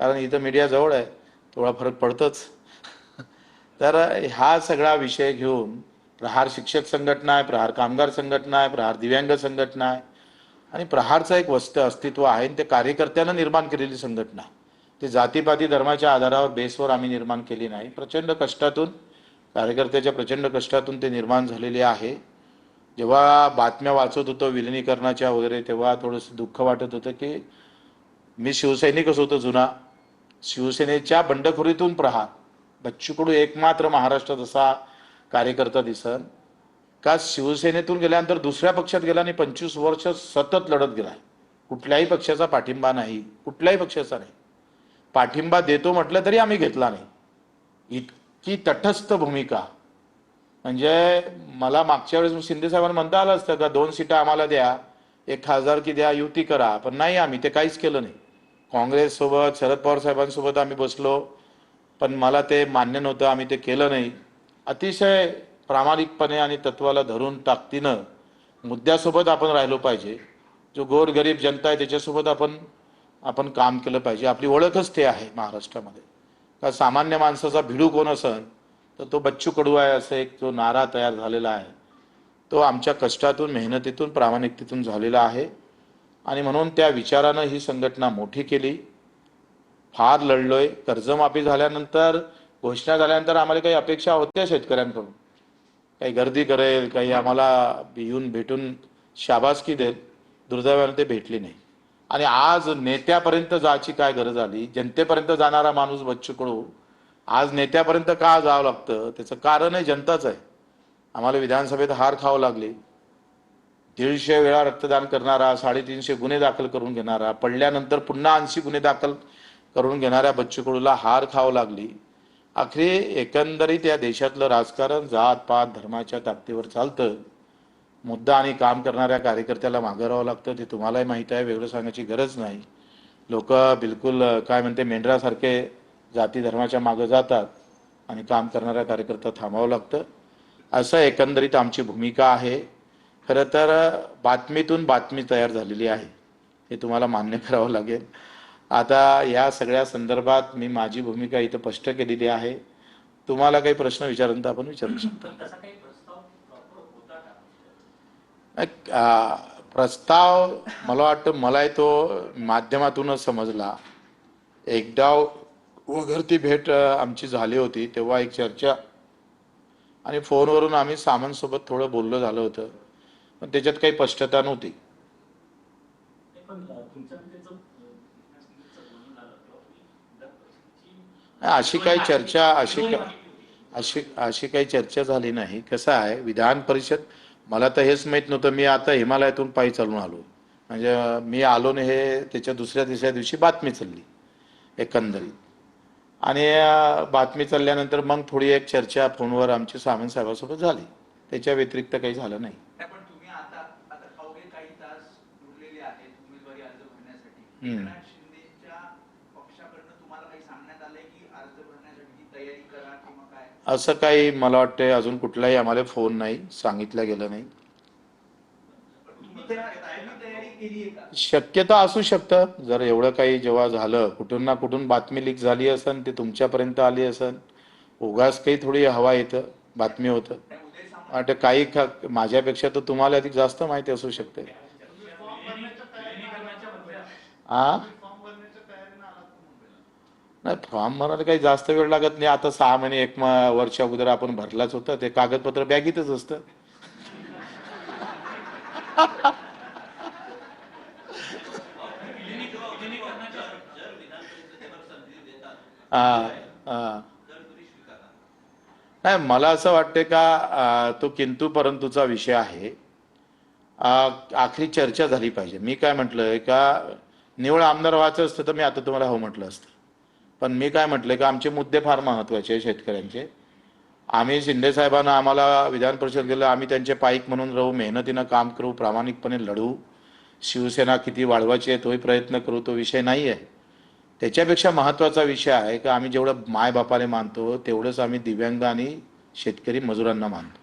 कारण इथं मीडिया जवळ आहे, थोडा फरक पडतोच. तर हा सगळा विषय घेऊन प्रहार शिक्षक संघटना आहे, प्रहार कामगार संघटना आहे, प्रहार दिव्यांग संघटना आहे आणि प्रहारचं एक अस्तित्व आहे. ते कार्यकर्त्यानं निर्माण केलेली संघटना आहे. ते जातीपाती धर्माच्या आधारावर बेसवर आम्ही निर्माण केली नाही. प्रचंड कष्टातून, कार्यकर्त्याच्या प्रचंड कष्टातून ते निर्माण झालेले आहे. जेव्हा बातम्या वाचत होतो विलिनीकरणाच्या वगैरे, तेव्हा थोडंसं दुःख वाटत होतं की मी शिवसैनिकच होतो जुना, शिवसेनेच्या बंडखोरीतून प्रहार. बच्चू कडू एकमात्र महाराष्ट्रात असा कार्यकर्ता दिसन का शिवसेनेतून गेल्यानंतर दुसऱ्या पक्षात गेला आणि 25 वर्ष सतत लढत गेलाय. कुठल्याही पक्षाचा पाठिंबा नाही, कुठल्याही पक्षाचा नाही. पाठिंबा देतो म्हटलं तरी आम्ही घेतला नाही. इतकी तटस्थ भूमिका. म्हणजे मला मागच्या वेळेस शिंदे साहेबांना म्हणता आलं असतं का 2 सीटा आम्हाला द्या, 1 खासदारकी द्या, युती करा, पण नाही, आम्ही ते काहीच केलं नाही. काँग्रेस सोबत, शरद पवार साहेबांसोबत आम्ही बसलो, पण मला ते मान्य नव्हतं, आम्ही ते केलं नाही. अतिशय प्रामाणिकपणे आणि तत्वाला धरून ताकदीनं मुद्द्यासोबत आपण राहिलो पाहिजे. जो गोरगरीब जनता आहे त्याच्यासोबत आपण काम केलं पाहिजे. आपली ओळखच ते आहे महाराष्ट्रामध्ये. का सामान्य माणसाचा भिडू कोण असन तर तो बच्चू कडू आहे, असं एक जो नारा तयार झालेला आहे तो आमच्या कष्टातून, मेहनतीतून, प्रामाणिकतेतून झालेला आहे. आणि म्हणून त्या विचारानं ही संघटना मोठी केली. फार लढलोय. कर्जमाफी झाल्यानंतर, घोषणा झाल्यानंतर आम्हाला काही अपेक्षा होत्या शेतकऱ्यांकडून, काही गर्दी करेल, काही आम्हाला येऊन भेटून शाबासकी देईल. दुर्दैवाने ते भेटली नाही. आणि आज नेत्यापर्यंत जायची काय गरज आली? जनतेपर्यंत जाणारा माणूस बच्चू कडू आज नेत्यापर्यंत का जावं लागतं? त्याचं कारण आहे जनताच आहे. आम्हाला विधानसभेत हार खावं लागली. 150 वेळा रक्तदान करणारा, 350 गुन्हे दाखल करून घेणारा, पडल्यानंतर पुन्हा 80 गुन्हे दाखल करून घेणाऱ्या बच्चू कडूला हार खावं लागली. अखेरी एकंदरीत या देशातलं राजकारण जात पात धर्माच्या ताकदीवर चालतं. मुद्दा आणि काम करणाऱ्या कार्यकर्त्याला मागे राहावं लागतं. ते तुम्हालाही माहीत आहे, वेगळं सांगायची गरज नाही. लोक बिलकुल काय म्हणते मेंढरासारखे जाती धर्माच्या मागे जातात आणि काम करणाऱ्या कार्यकर्ता थांबावं लागतं. असं एकंदरीत आमची भूमिका आहे. खरं तर बातमीतून बातमी तयार झालेली आहे, हे तुम्हाला मान्य करावं लागेल. आता या सगळ्या संदर्भात मी माझी भूमिका इथं स्पष्ट केलेली आहे. तुम्हाला काही प्रश्न विचारून तर आपण विचारू शकता. प्रस्ताव मला वाटतं मला तो माध्यमातूनच समजला. एकदा वगैरे ती भेट आमची झाली होती, तेव्हा एक चर्चा आणि फोनवरून आम्ही सामंतसोबत थोडं बोलणं झालं होतं, पण त्याच्यात काही स्पष्टता नव्हती. अशी काही चर्चा अशी काही चर्चा झाली नाही. कसं आहे, विधान परिषद, मला तर हेच माहीत नव्हतं. मी आता हिमालयातून पायी चालून आलो. म्हणजे मी आलो नाही हे त्याच्या दुसऱ्या तिसऱ्या दिवशी बातमी चालली एकंदरीत. आणि बातमी चालल्यानंतर मग थोडी एक चर्चा फोनवर आमची सामंत साहेबांसोबत झाली. त्याच्या व्यतिरिक्त काही झालं नाही. असं काही मला वाटतं अजून कुठलाही आम्हाला फोन नाही, सांगितलं गेलं नाही. शक्यता असू शकतं. जर एवढं काही जेव्हा झालं, कुठून ना कुठून बातमी लीक झाली असन, ते तुमच्यापर्यंत आली असन, उगाच काही थोडी हवा येतं, बातमी होतं. वाटतं काही माझ्यापेक्षा तर तुम्हाला अधिक जास्त माहिती असू शकते. आ नाही, फॉर्म भरायला काही जास्त वेळ लागत नाही. आता 6 महिने 1 वर्ष अगोदर आपण भरलाच होतं. ते कागदपत्र बॅगीतच असतं. नाही, मला असं वाटतं का तो किंतु परंतुचा विषय आहे. आखरी चर्चा झाली पाहिजे. मी काय म्हटलंय का, निवड आमदार व्हायचं असतं तर मी आता तुम्हाला हो म्हटलं असतं. पण मी काय म्हटलंय का आमचे मुद्दे फार महत्वाचे आहे शेतकऱ्यांचे. आम्ही शिंदे साहेबांना आम्हाला विधान परिषद गेलं, आम्ही त्यांचे पाईक म्हणून राहू, मेहनतीनं काम करू, प्रामाणिकपणे लढू. शिवसेना किती वाढवायची आहे तोही प्रयत्न करू, तो विषय नाही आहे. त्याच्यापेक्षा महत्त्वाचा विषय आहे की आम्ही जेवढं मायबापाला मानतो तेवढंच आम्ही दिव्यांग आणि शेतकरी मजुरांना मानतो.